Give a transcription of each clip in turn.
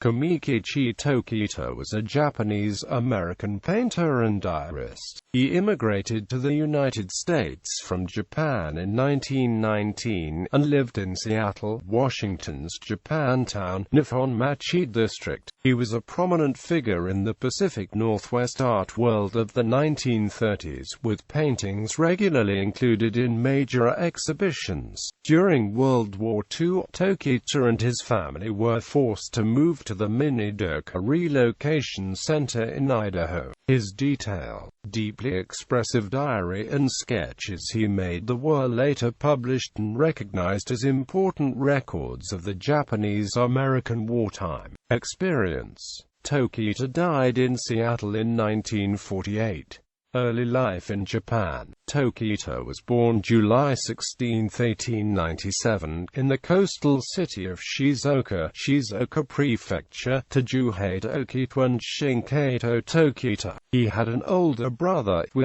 Kamekichi Tokita was a Japanese-American painter and diarist. He immigrated to the United States from Japan in 1919 and lived in Seattle, Washington's Japantown, Nihonmachi district. He was a prominent figure in the Pacific Northwest art world of the 1930s, with paintings regularly included in major exhibitions. During World War II, Tokita and his family were forced to move to the Minidoka Relocation Center in Idaho. His detailed, deeply expressive diary and sketches he made were later published and recognized as important records of the Japanese-American wartime experience. Tokita died in Seattle in 1948. Early life in Japan. Tokita was born July 16, 1897, in the coastal city of Shizuoka, Prefecture, to Juhei Tokita and Shinkato Tokita. He had an older brother, He,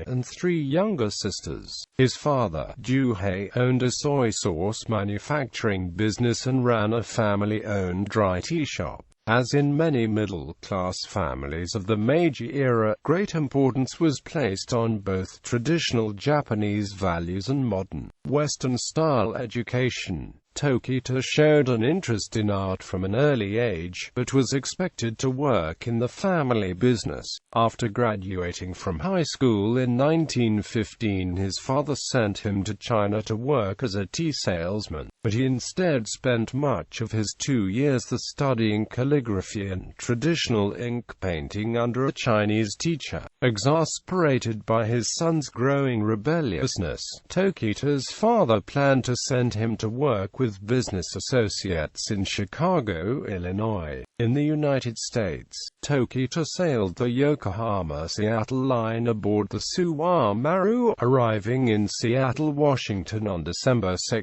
and three younger sisters. His father, Juhei, owned a soy sauce manufacturing business and ran a family-owned dry tea shop. As in many middle-class families of the Meiji era, great importance was placed on both traditional Japanese values and modern, Western-style education. Tokita showed an interest in art from an early age, but was expected to work in the family business. After graduating from high school in 1915, his father sent him to China to work as a tea salesman, but he instead spent much of his 2 years studying calligraphy and traditional ink painting under a Chinese teacher. Exasperated by his son's growing rebelliousness, Tokita's father planned to send him to work with business associates in Chicago, Illinois. In the United States, Tokita sailed the Yokohama-Seattle line aboard the Suwa Maru, arriving in Seattle, Washington on December 2,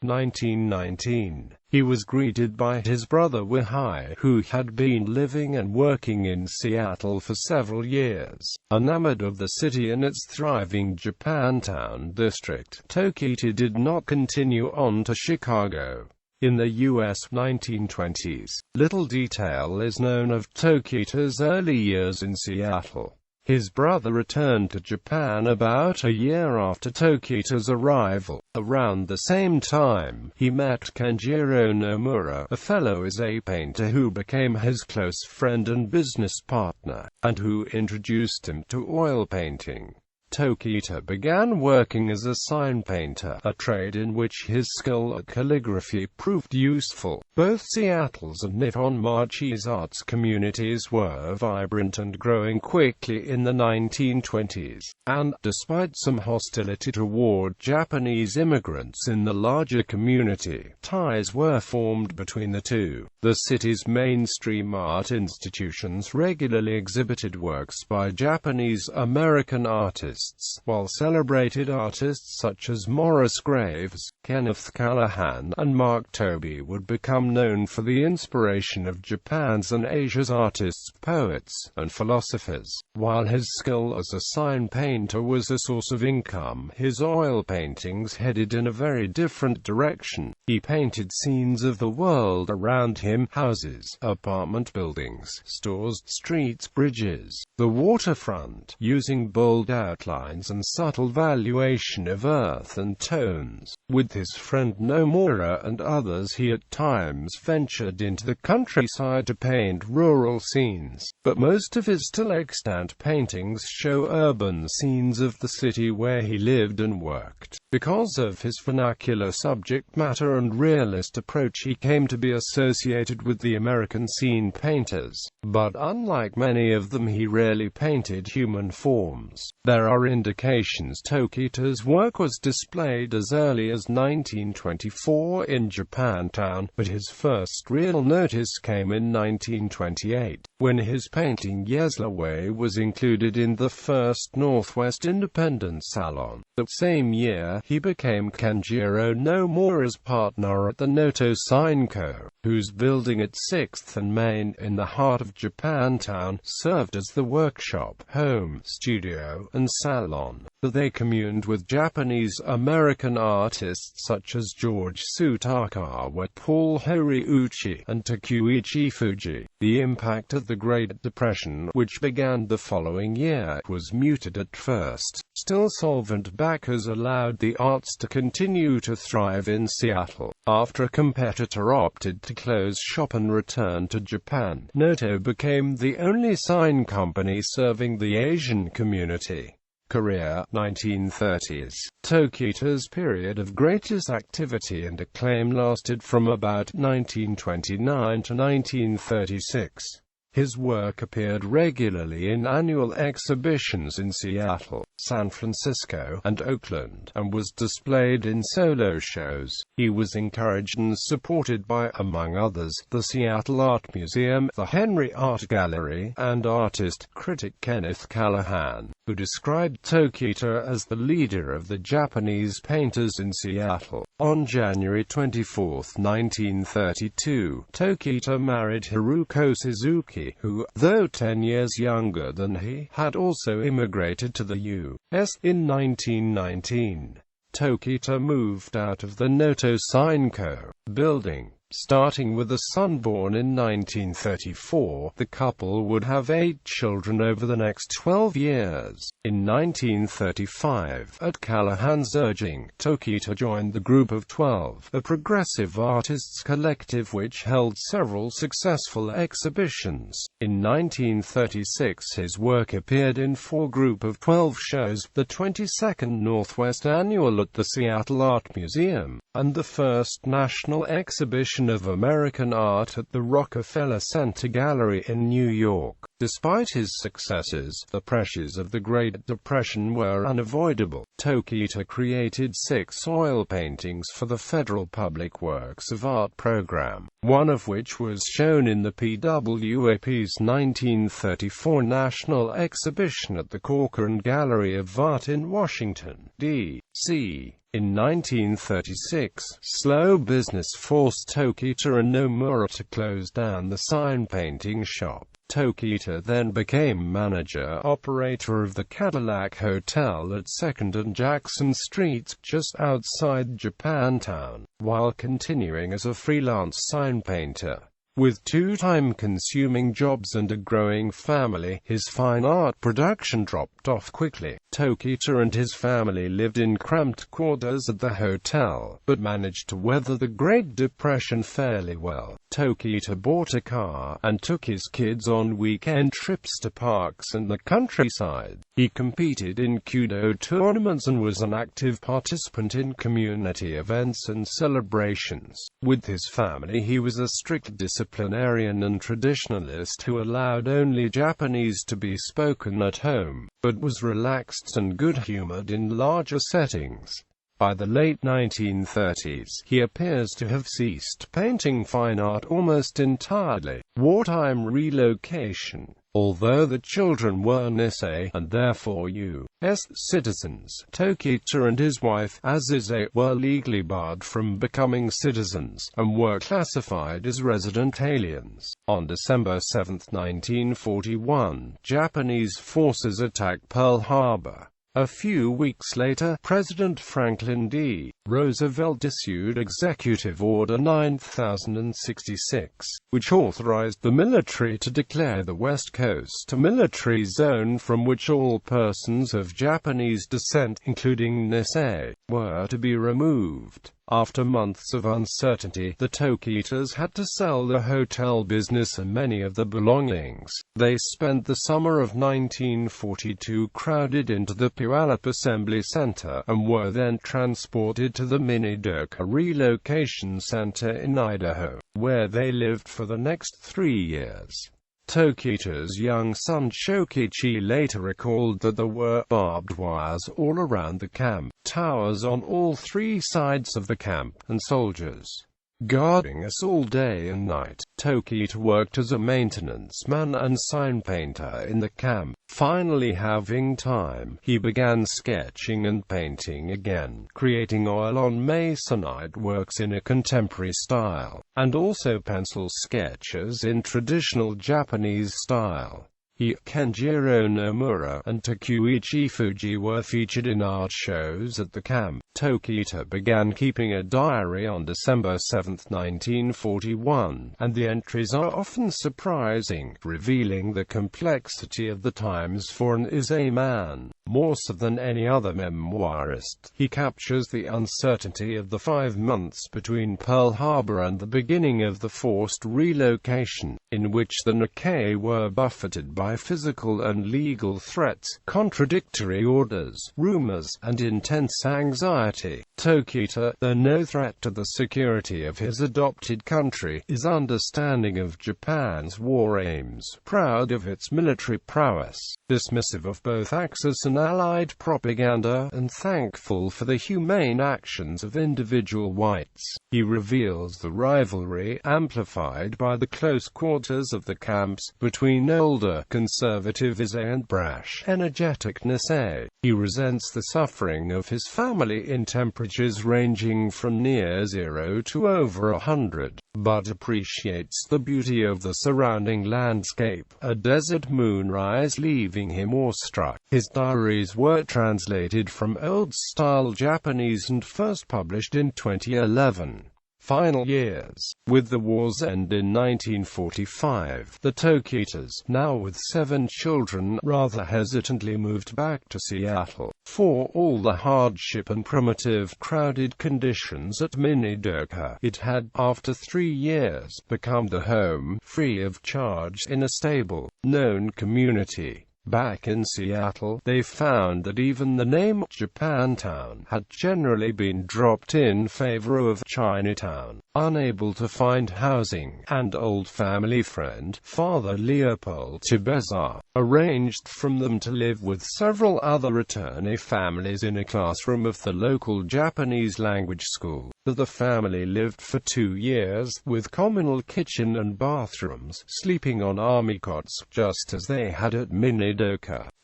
1919. He was greeted by his brother He, who had been living and working in Seattle for several years. Enamored of the city and its thriving Japantown district, Tokita did not continue on to Chicago. In the U.S. 1920s, little detail is known of Tokita's early years in Seattle. His brother returned to Japan about a year after Tokita's arrival. Around the same time, he met Kenjiro Nomura, a fellow painter who became his close friend and business partner, and who introduced him to oil painting. Tokita began working as a sign painter, a trade in which his skill at calligraphy proved useful. Both Seattle's and Nihonmachi's arts communities were vibrant and growing quickly in the 1920s, and, despite some hostility toward Japanese immigrants in the larger community, ties were formed between the two. The city's mainstream art institutions regularly exhibited works by Japanese-American artists, while celebrated artists such as Morris Graves, Kenneth Callahan, and Mark Tobey would become known for the inspiration of Japan's and Asia's artists, poets, and philosophers. While his skill as a sign painter was a source of income, his oil paintings headed in a very different direction. He painted scenes of the world around him: houses, apartment buildings, stores, streets, bridges, the waterfront, using bold outlines and subtle valuation of earth and tones. With his friend Nomura and others, he at times ventured into the countryside to paint rural scenes, but most of his still extant paintings show urban scenes of the city where he lived and worked. Because of his vernacular subject matter and realist approach, he came to be associated with the American scene painters, but unlike many of them, he rarely painted human forms. There are indications Tokita's work was displayed as early as 1924 in Japantown, but his first real notice came in 1928, when his painting Yeslawe was included in the first Northwest Independent Salon. That same year, he became Kenjiro Nomura's partner at the Noto Sign Co., whose building at 6th and Main in the heart of Japantown served as the workshop, home, studio, and salon. They communed with Japanese-American artists such as George Tsutakawa, Paul Horiuchi, and Takuichi Fuji. The impact of the Great Depression, which began the following year, was muted at first. Still, solvent backers allowed the arts to continue to thrive in Seattle. After a competitor opted to close shop and return to Japan, Noto became the only sign company serving the Asian community. Career, 1930s. Tokita's period of greatest activity and acclaim lasted from about 1929 to 1936. His work appeared regularly in annual exhibitions in Seattle, San Francisco, and Oakland, and was displayed in solo shows. He was encouraged and supported by, among others, the Seattle Art Museum, the Henry Art Gallery, and artist-critic Kenneth Callahan, who described Tokita as the leader of the Japanese painters in Seattle. On January 24, 1932, Tokita married Haruko Suzuki, who, though 10 years younger than he, had also immigrated to the U.S. in 1919. Tokita moved out of the Noto Sign Co. building. Starting with a son born in 1934, the couple would have 8 children over the next 12 years. In 1935, at Callahan's urging, Tokita joined the Group of 12, a progressive artists collective which held several successful exhibitions. In 1936, his work appeared in 4 Group of 12 shows, the 22nd Northwest Annual at the Seattle Art Museum, and the first National Exhibition of American Art at the Rockefeller Center Gallery in New York. Despite his successes, the pressures of the Great Depression were unavoidable. Tokita created 6 oil paintings for the Federal Public Works of Art program, one of which was shown in the PWAP's 1934 National Exhibition at the Corcoran Gallery of Art in Washington, D.C. In 1936, slow business forced Tokita and Nomura to close down the sign painting shop. Tokita then became manager-operator of the Cadillac Hotel at 2nd and Jackson Streets, just outside Japantown, while continuing as a freelance sign painter. With 2 time-consuming jobs and a growing family, his fine art production dropped off quickly. Tokita and his family lived in cramped quarters at the hotel, but managed to weather the Great Depression fairly well. Tokita bought a car, and took his kids on weekend trips to parks and the countryside. He competed in Kudo tournaments and was an active participant in community events and celebrations. With his family he was a strict disciplinarian and traditionalist who allowed only Japanese to be spoken at home, but was relaxed and good-humored in larger settings. By the late 1930s, he appears to have ceased painting fine art almost entirely. Wartime relocation. Although the children were Nisei, and therefore U.S. citizens, Tokita and his wife, Azize, were legally barred from becoming citizens, and were classified as resident aliens. On December 7, 1941, Japanese forces attacked Pearl Harbor. A few weeks later, President Franklin D. Roosevelt issued Executive Order 9066, which authorized the military to declare the West Coast a military zone from which all persons of Japanese descent, including Nisei, were to be removed. After months of uncertainty, the Tokitas had to sell the hotel business and many of the belongings. They spent the summer of 1942 crowded into the Puyallup Assembly Center, and were then transported to the Minidoka Relocation Center in Idaho, where they lived for the next 3 years. Tokita's young son Shokichi later recalled that there were barbed wires all around the camp, towers on all 3 sides of the camp, and soldiers guarding us all day and night. Tokita worked as a maintenance man and sign painter in the camp. Finally having time, he began sketching and painting again, creating oil-on-masonite works in a contemporary style, and also pencil sketches in traditional Japanese style. Kenjiro Nomura and Takeuchi Fuji were featured in art shows at the camp. Tokita began keeping a diary on December 7, 1941, and the entries are often surprising, revealing the complexity of the times for an Ise man. More so than any other memoirist, he captures the uncertainty of the 5 months between Pearl Harbor and the beginning of the forced relocation, in which the Nikkei were buffeted by physical and legal threats, contradictory orders, rumors, and intense anxiety. Tokita, though no threat to the security of his adopted country, is understanding of Japan's war aims, proud of its military prowess, dismissive of both Axis and Allied propaganda, and thankful for the humane actions of individual whites. He reveals the rivalry, amplified by the close quarters of the camps, between older, conservative Ise and brash, energetic Nisei. He resents the suffering of his family in temperatures ranging from near 0 to over 100, but appreciates the beauty of the surrounding landscape, a desert moonrise leaving him awestruck. His diaries were translated from old-style Japanese and first published in 2011. Final years. With the war's end in 1945, the Tokitas, now with 7 children, rather hesitantly moved back to Seattle. For all the hardship and primitive, crowded conditions at Minidoka, it had, after 3 years, become the home, free of charge, in a stable, known community. Back in Seattle, they found that even the name Japantown had generally been dropped in favor of Chinatown. Unable to find housing, and old family friend, Father Leopold Chibeza, arranged for them to live with several other returnee families in a classroom of the local Japanese language school. The family lived for 2 years, with communal kitchen and bathrooms, sleeping on army cots, just as they had at Minidoka.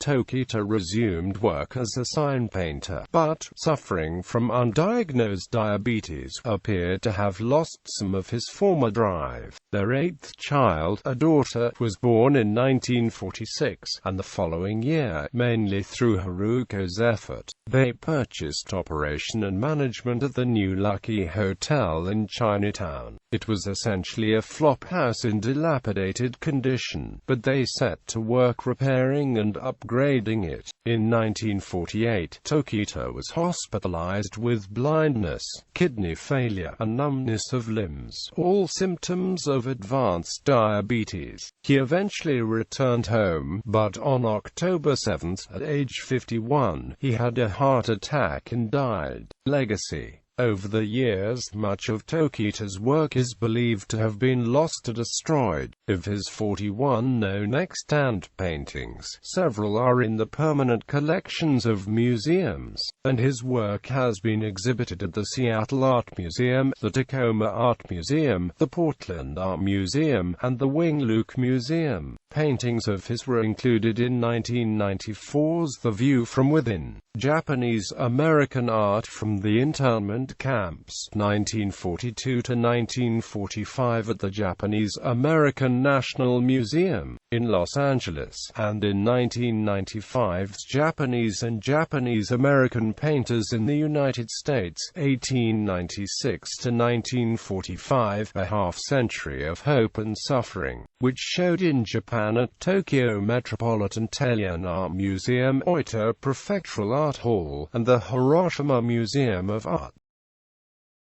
Tokita resumed work as a sign painter, but, suffering from undiagnosed diabetes, appeared to have lost some of his former drive. Their 8th child, a daughter, was born in 1946, and the following year, mainly through Haruko's effort, they purchased operation and management of the new Lucky Hotel in Chinatown. It was essentially a flop house in dilapidated condition, but they set to work repairing and upgrading it. In 1948, Tokita was hospitalized with blindness, kidney failure, and numbness of limbs, all symptoms of advanced diabetes. He eventually returned home, but on October 7, at age 51, he had a heart attack and died. Legacy. Over the years, much of Tokita's work is believed to have been lost or destroyed. Of his 41 known extant paintings, several are in the permanent collections of museums, and his work has been exhibited at the Seattle Art Museum, the Tacoma Art Museum, the Portland Art Museum, and the Wing-Luke Museum. Paintings of his were included in 1994's The View from Within, Japanese-American Art from the Internment Camps, 1942 to 1945 at the Japanese-American National Museum, in Los Angeles, and in 1995's Japanese and Japanese-American Painters in the United States, 1896 to 1945, a half-century of hope and suffering, which showed in Japan at Tokyo Metropolitan Italian Art Museum, Oita Prefectural Art Hall, and the Hiroshima Museum of Art.